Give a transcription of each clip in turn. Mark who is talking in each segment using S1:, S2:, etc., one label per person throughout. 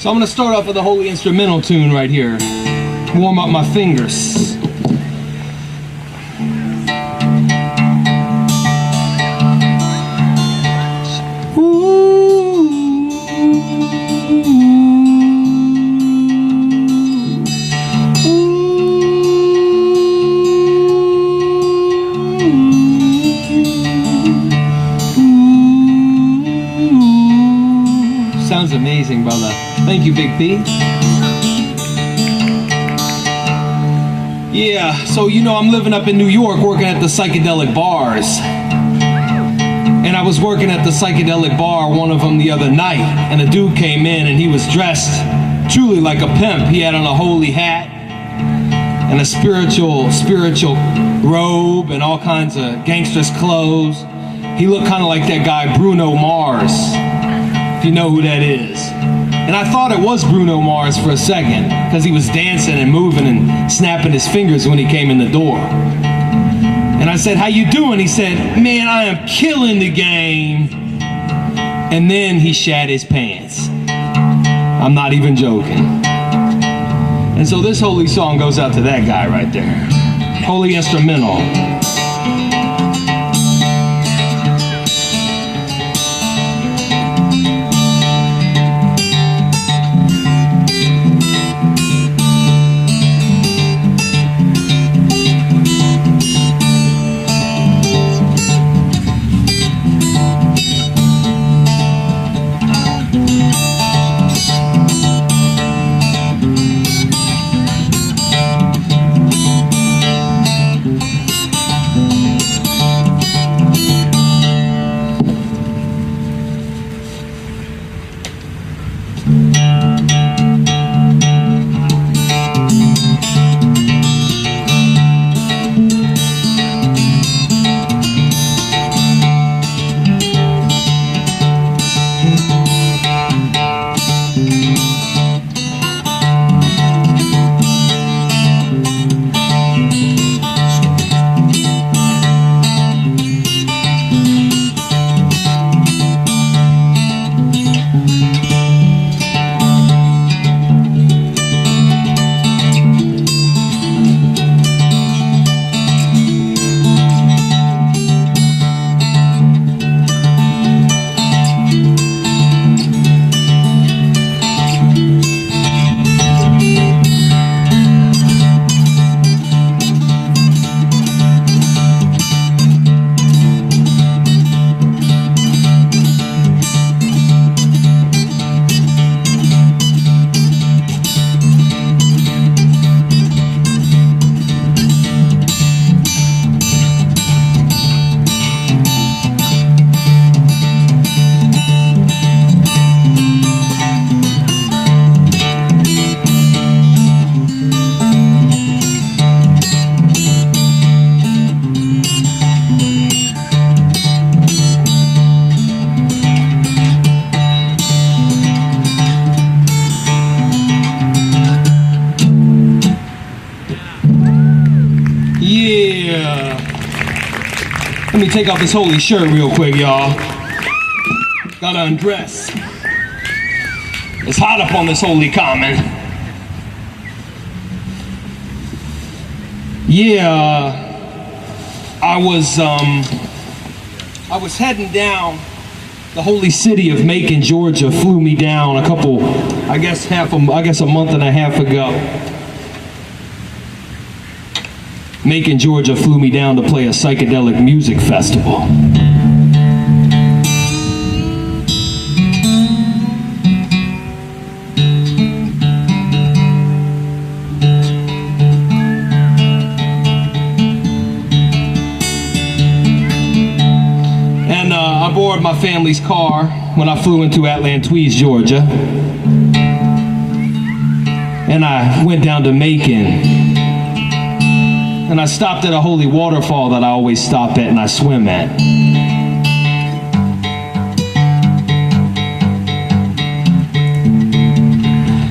S1: So I'm going to start off with a holy instrumental tune right here. Warm up my fingers. Sounds amazing, brother. Thank you, Big P. Yeah, so you know I'm living up in New York working at the psychedelic bars. And I was working at the psychedelic bar, one of them the other night, and a dude came in and he was dressed truly like a pimp. He had on a holy hat and a spiritual robe and all kinds of gangster's clothes. He looked kind of like that guy Bruno Mars, if you know who that is. And I thought it was Bruno Mars for a second, because he was dancing and moving and snapping his fingers when he came in the door. And I said, "How you doing?" He said, "Man, I am killing the game." And then he shat his pants. I'm not even joking. And so this holy song goes out to that guy right there. Holy instrumental. Let me take off this holy shirt real quick, y'all. Gotta undress. It's hot up on this holy common. Yeah, I was heading down. The holy city of Macon, Georgia flew me down a couple, I guess a month and a half ago. Macon, Georgia flew me down to play a psychedelic music festival. And I borrowed my family's car when I flew into Atlanta, Georgia. And I went down to Macon. And I stopped at a holy waterfall that I always stop at and I swim at.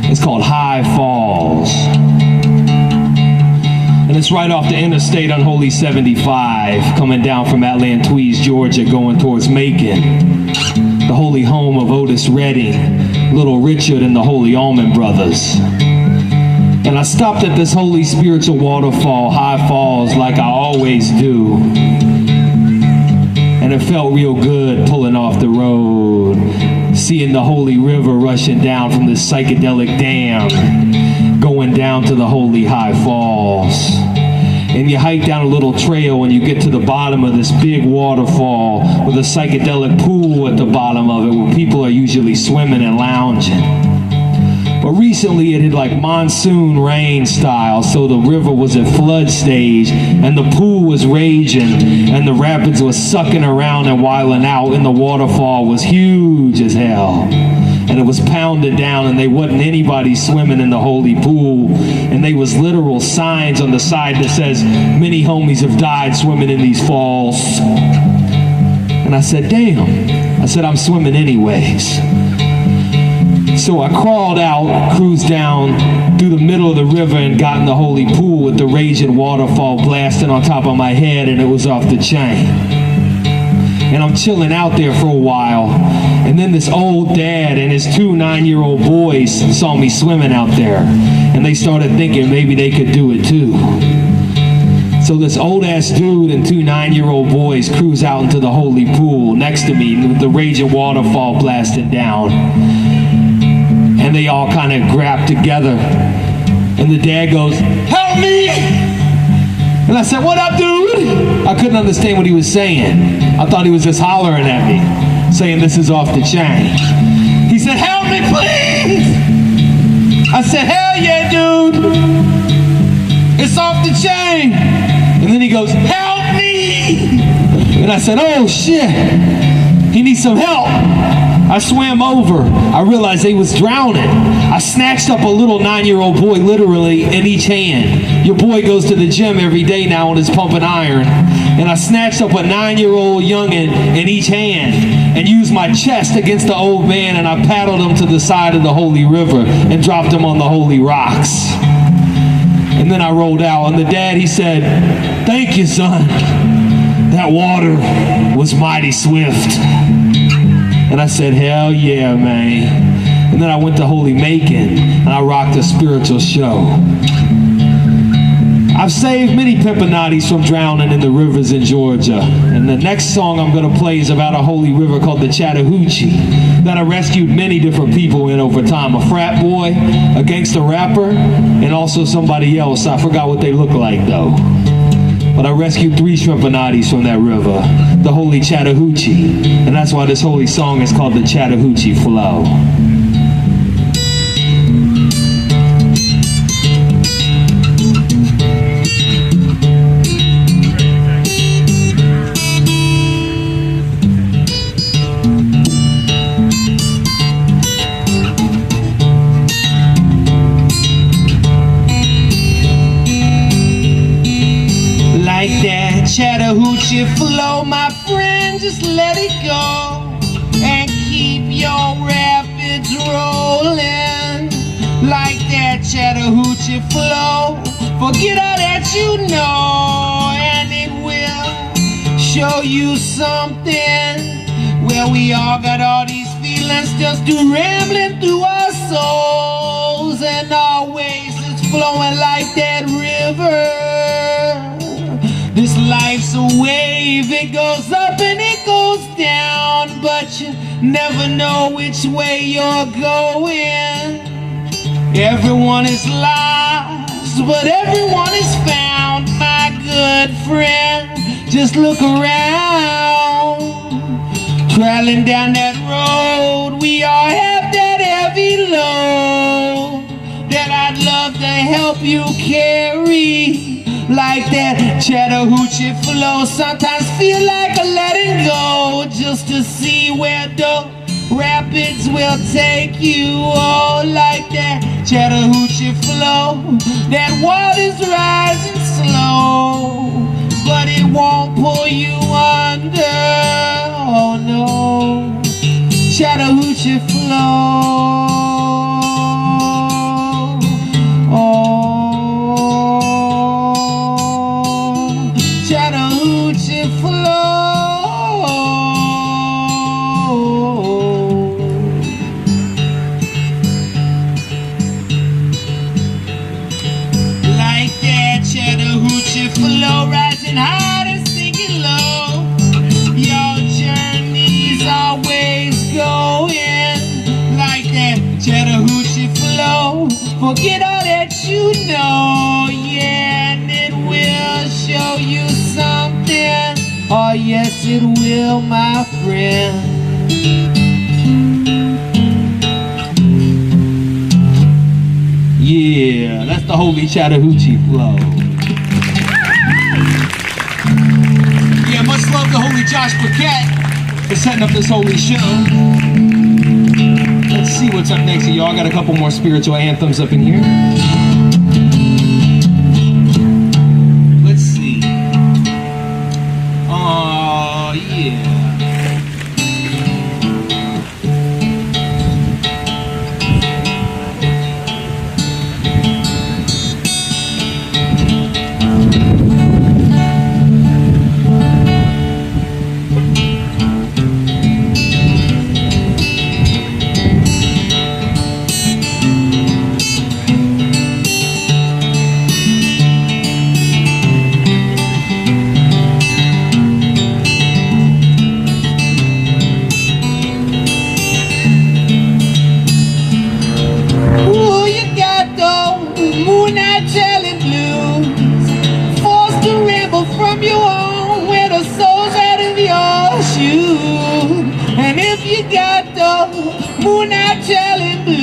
S1: It's called High Falls. And it's right off the interstate on Holy 75, coming down from Atlanta, Georgia, going towards Macon. The holy home of Otis Redding, Little Richard, and the Holy Allman Brothers. And I stopped at this holy spiritual waterfall, High Falls, like I always do. And it felt real good pulling off the road, seeing the holy river rushing down from this psychedelic dam, going down to the holy High Falls. And you hike down a little trail and you get to the bottom of this big waterfall with a psychedelic pool at the bottom of it where people are usually swimming and lounging. But recently it had like monsoon rain style, so the river was at flood stage and the pool was raging and the rapids was sucking around and wilding out, and the waterfall was huge as hell. And it was pounded down and there wasn't anybody swimming in the holy pool, and there was literal signs on the side that says many homies have died swimming in these falls. And I said, damn. I said, I'm swimming anyways. So I crawled out, cruised down through the middle of the river and got in the holy pool with the raging waterfall blasting on top of my head, and it was off the chain. And I'm chilling out there for a while, and then this old dad and his 2 9-year-old boys saw me swimming out there, and they started thinking maybe they could do it too. So this old ass dude and 2 9-year-old boys cruise out into the holy pool next to me with the raging waterfall blasting down. And they all kind of grab together. And the dad goes, help me! And I said, what up, dude? I couldn't understand what he was saying. I thought he was just hollering at me, saying this is off the chain. He said, help me, please! I said, hell yeah, dude! It's off the chain! And then he goes, help me! And I said, oh shit, he needs some help. I swam over. I realized he was drowning. I snatched up a little 9-year-old boy literally in each hand. Your boy goes to the gym every day now and is pumping iron. And I snatched up a 9-year-old youngin in each hand and used my chest against the old man, and I paddled him to the side of the holy river and dropped him on the holy rocks. And then I rolled out, and the dad, he said, thank you, son. That water was mighty swift. And I said, hell yeah, man. And then I went to Holy Macon and I rocked a spiritual show. I've saved many Pimpinottis from drowning in the rivers in Georgia. And the next song I'm going to play is about a holy river called the Chattahoochee that I rescued many different people in over time. A frat boy, a gangster rapper, and also somebody else. I forgot what they look like though. But I rescued 3 Shrimpinottis from that river, the holy Chattahoochee. And that's why this holy song is called the Chattahoochee Flow. Like that Chattahoochee flow, my friend, just let it go and keep your rapids rolling. Like that Chattahoochee flow, forget all that you know, and it will show you something. Well, we all got all these feelings just rambling through our souls, and always it's flowing like that river. This life's a wave, it goes up and it goes down, but you never know which way you're going. Everyone is lost, but everyone is found, my good friend. Just look around. Traveling down that road, we all have that heavy load that I'd love to help you carry. Like that Chattahoochee flow, sometimes feel like a letting go, just to see where the rapids will take you. Oh, like that Chattahoochee flow, that water's rising slow, but it won't pull you under. Oh no, Chattahoochee flow. Chattahoochee flow. Forget all that you know, yeah, and it will show you something. Oh yes, it will, my friend. Yeah, that's the Holy Chattahoochee flow. Yeah, much love to Holy Josh Paquette for setting up this holy show. Let's see what's up next, y'all. I got a couple more spiritual anthems up in here. Let's see. Oh, yeah. From your own, with the soles out of your shoes. And if you got the moonlight challenge blues,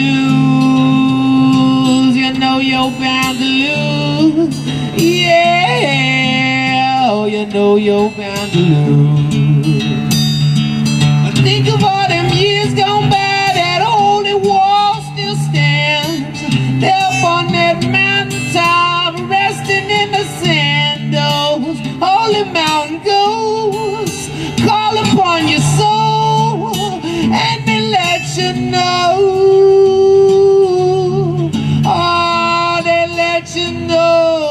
S1: you know you're bound to lose. Yeah, oh, you know you're bound to lose. Think of all them years gone by, that holy wall still stands. There up on that mountaintop, resting in the sand. Those holy mountain ghosts call upon your soul, and they let you know. Oh, they let you know.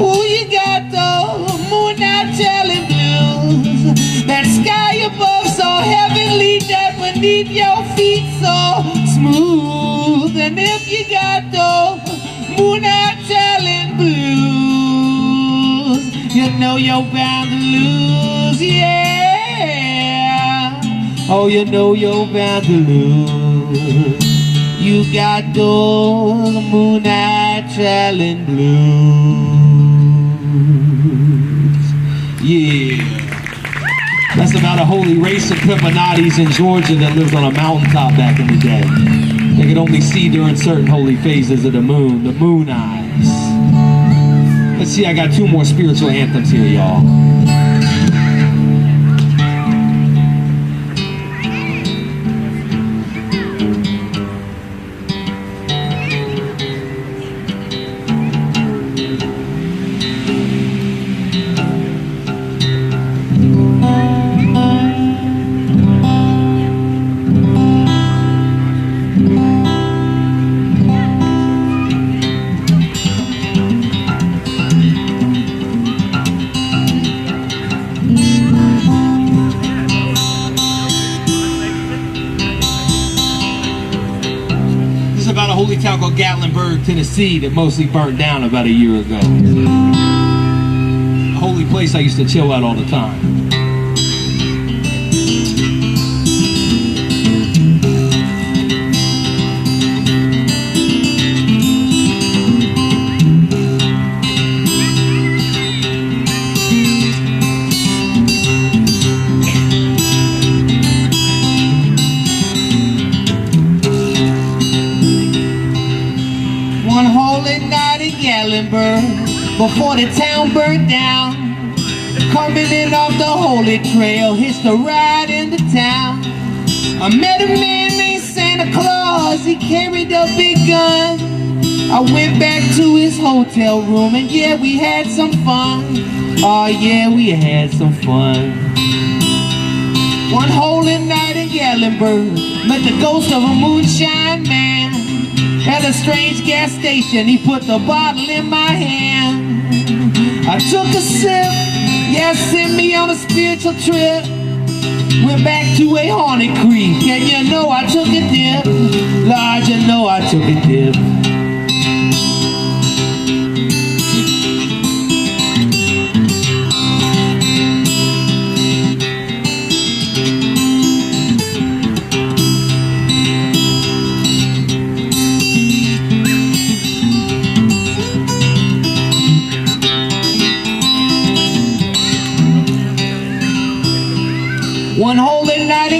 S1: Oh, you got the moonlight telling blues, that sky above so heavenly, that beneath your feet so smooth. And if you got the moonlight telling blues, you know you're bound to lose, yeah. Oh, you know you're bound to lose. You got those moonlight telling blues. Yeah. That's about a holy race of Pimpanatis in Georgia that lived on a mountaintop back in the day. They could only see during certain holy phases of the moon eyes. Let's see, I got two more spiritual anthems here, y'all. About a holy town called Gatlinburg, Tennessee that mostly burnt down about a year ago. A holy place I used to chill at all the time. One holy night in Gatlinburg, before the town burnt down, coming in off the holy trail, hitched a ride into town. I met a man named Santa Claus, he carried a big gun. I went back to his hotel room and yeah, we had some fun. Oh yeah, we had some fun. One holy night in Gatlinburg, met the ghost of a moonshine man. At a strange gas station, he put the bottle in my hand. I took a sip, yeah, sent me on a spiritual trip. Went back to a haunted creek, and you know I took a dip. Lord, you know I took a dip.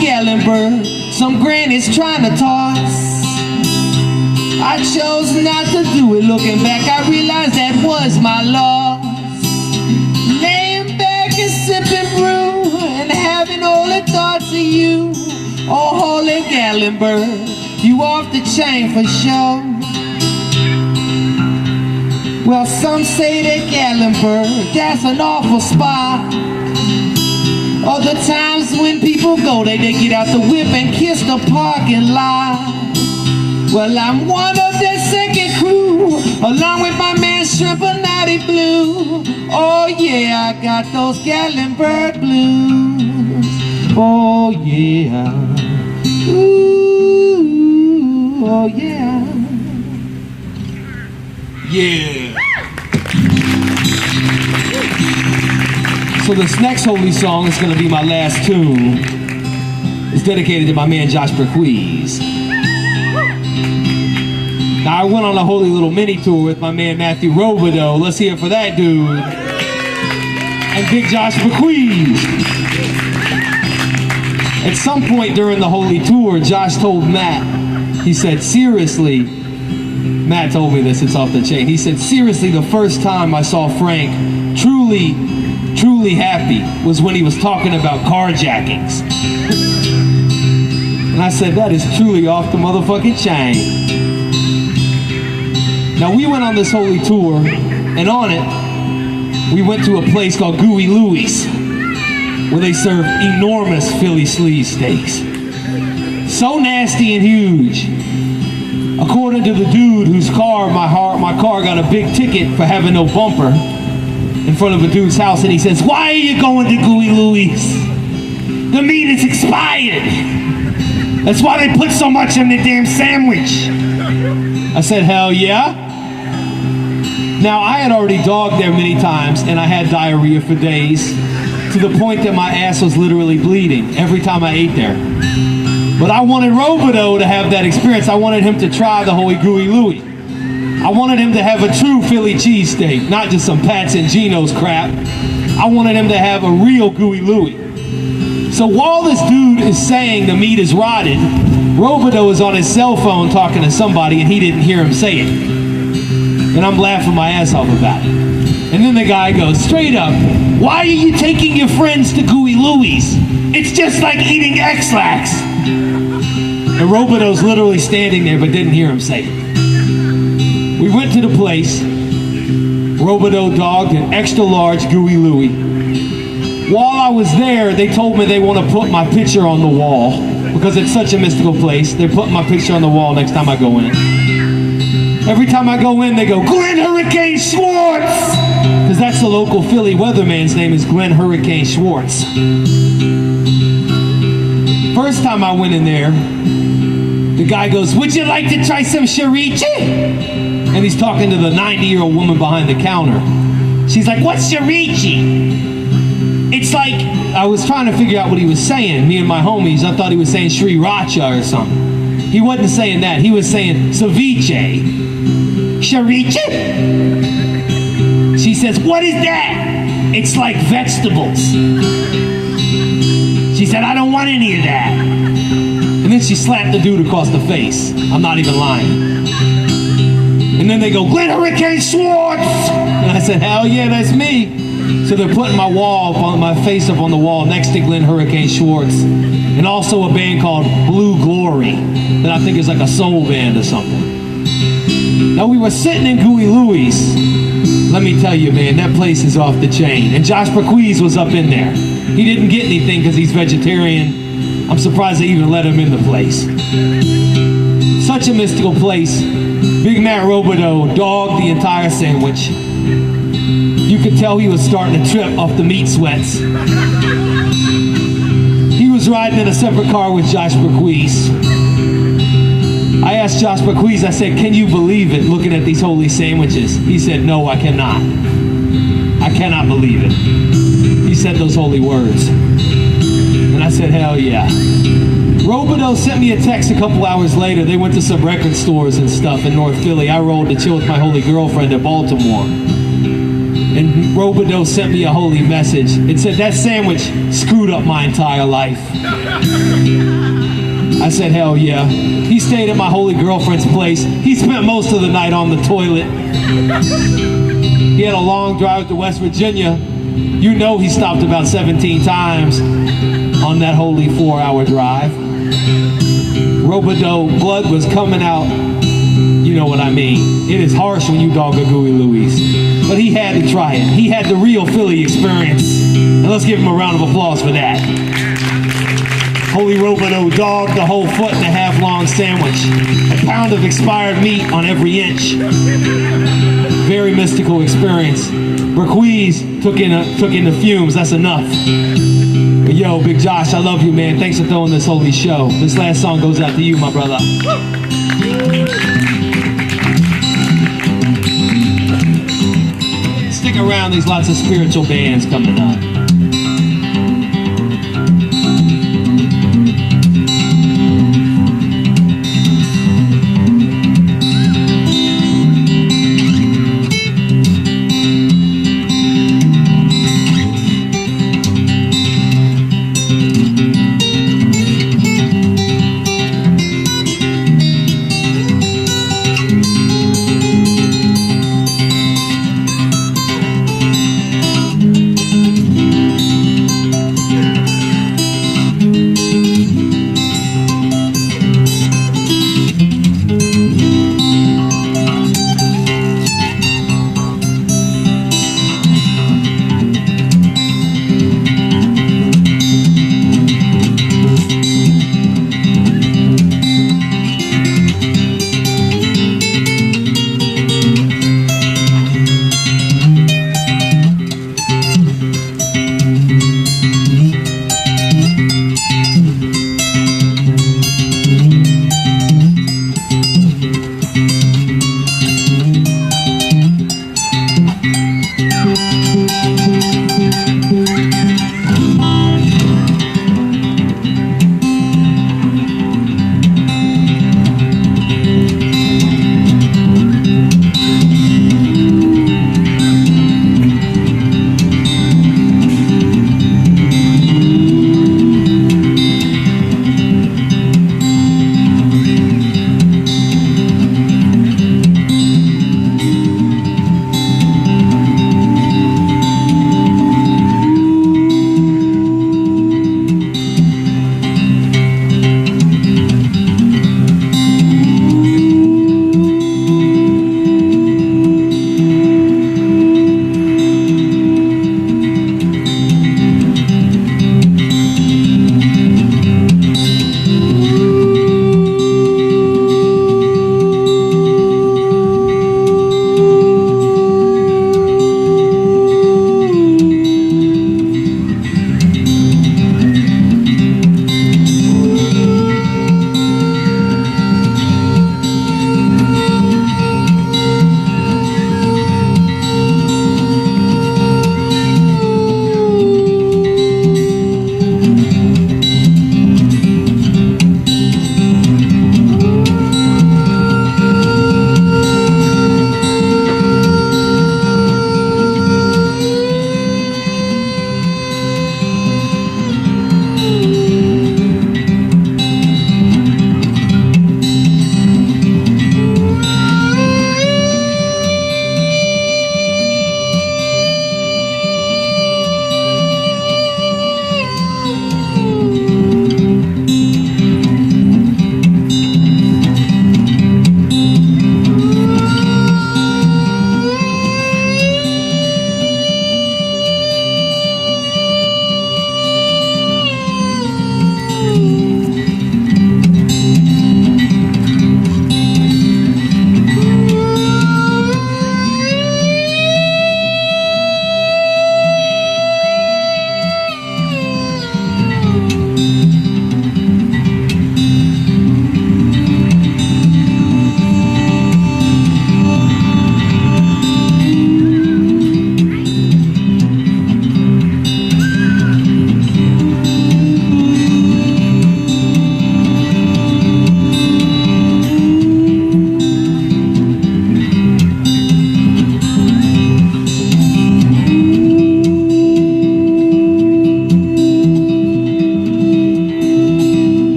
S1: Gatlinburg, some granny's trying to toss. I chose not to do it. Looking back, I realized that was my loss. Laying back and sipping brew and having only thoughts of you. Oh, holy Gatlinburg, you off the chain for sure. Well, some say that Gatlinburg, that's an awful spot. Other times when people go, they get out the whip and kiss the parking lot. Well, I'm one of that second crew, along with my man Shrimp and Natty Blue. Oh yeah, I got those Gatlinburg blues. Oh yeah. Ooh, oh yeah. Yeah. So this next holy song is going to be my last tune. It's dedicated to my man Josh Berquise. Now I went on a holy little mini tour with my man Matthew Robideau. Let's hear it for that dude. And Big Josh Berquise. At some point during the holy tour, Josh told Matt, he said, seriously, Matt told me this, it's off the chain. He said, seriously, the first time I saw Frank truly happy was when he was talking about carjackings. And I said, that is truly off the motherfucking chain. Now we went on this holy tour, and on it, we went to a place called Gooey Louie's, where they serve enormous Philly sleeve steaks. So nasty and huge. According to the dude whose car, my car got a big ticket for having no bumper in front of a dude's house, and he says, why are you going to Gooey Louie's? The meat is expired. That's why they put so much in the damn sandwich. I said, hell yeah. Now, I had already dogged there many times, and I had diarrhea for days, to the point that my ass was literally bleeding every time I ate there. But I wanted Robideau to have that experience. I wanted him to try the holy Gooey Louie. I wanted him to have a true Philly cheesesteak, not just some Pat's and Geno's crap. I wanted him to have a real Gooey Louie. So while this dude is saying the meat is rotted, Robideau is on his cell phone talking to somebody, and he didn't hear him say it. And I'm laughing my ass off about it. And then the guy goes, straight up, why are you taking your friends to Gooey Louie's? It's just like eating X-Lax. And Robideau's literally standing there but didn't hear him say it. We went to the place. Robideau dogged an extra large Gooey Louie. While I was there, they told me they want to put my picture on the wall because it's such a mystical place. They're putting my picture on the wall next time I go in. Every time I go in, they go, Glenn Hurricane Schwartz! Because that's the local Philly weatherman's name is Glenn Hurricane Schwartz. First time I went in there, the guy goes, would you like to try some sharichi? And he's talking to the 90-year-old woman behind the counter. She's like, what's sharichi? It's like, I was trying to figure out what he was saying, me and my homies. I thought he was saying sriracha or something. He wasn't saying that. He was saying ceviche. Sharichi? She says, what is that? It's like vegetables. She said, I don't want any of that. And then she slapped the dude across the face. I'm not even lying. And then they go, Glenn Hurricane Schwartz! And I said, hell yeah, that's me. So they're putting my face up on the wall next to Glenn Hurricane Schwartz. And also a band called Blue Glory that I think is like a soul band or something. Now we were sitting in Gooey Louie's. Let me tell you, man, that place is off the chain. And Josh Berquise was up in there. He didn't get anything because he's vegetarian. I'm surprised they even let him in the place. Such a mystical place. Big Matt Robideau dogged the entire sandwich. You could tell he was starting to trip off the meat sweats. He was riding in a separate car with Josh Berquise. I asked Josh Berquise, I said, can you believe it, looking at these holy sandwiches? He said, no, I cannot. I cannot believe it. He said those holy words. And I said, hell yeah. Robideau sent me a text a couple hours later. They went to some record stores and stuff in North Philly. I rolled to chill with my holy girlfriend in Baltimore. And Robidoux sent me a holy message. It said, that sandwich screwed up my entire life. I said, hell yeah. He stayed at my holy girlfriend's place. He spent most of the night on the toilet. He had a long drive to West Virginia. You know he stopped about 17 times on that holy 4-hour drive. Robidoux, blood was coming out. You know what I mean. It is harsh when you dog a Gooey Louie. But he had to try it. He had the real Philly experience. And let's give him a round of applause for that. Holy Robidoux dogged the whole 1.5-foot long sandwich. A pound of expired meat on every inch. Very mystical experience. Burquise took in the fumes. That's enough. But yo, Big Josh, I love you, man. Thanks for throwing this holy show. This last song goes out to you, my brother. Stick around, there's lots of spiritual bands coming up.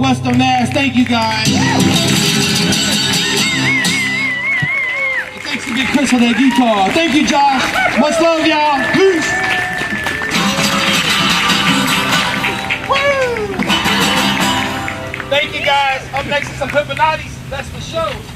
S1: Buster Mass. Thank you guys. Thanks to Big Chris for that guitar. Thank you, Josh. Much love, y'all. Peace. Woo! Thank you guys. Up next is some Pimpanatis. That's for show.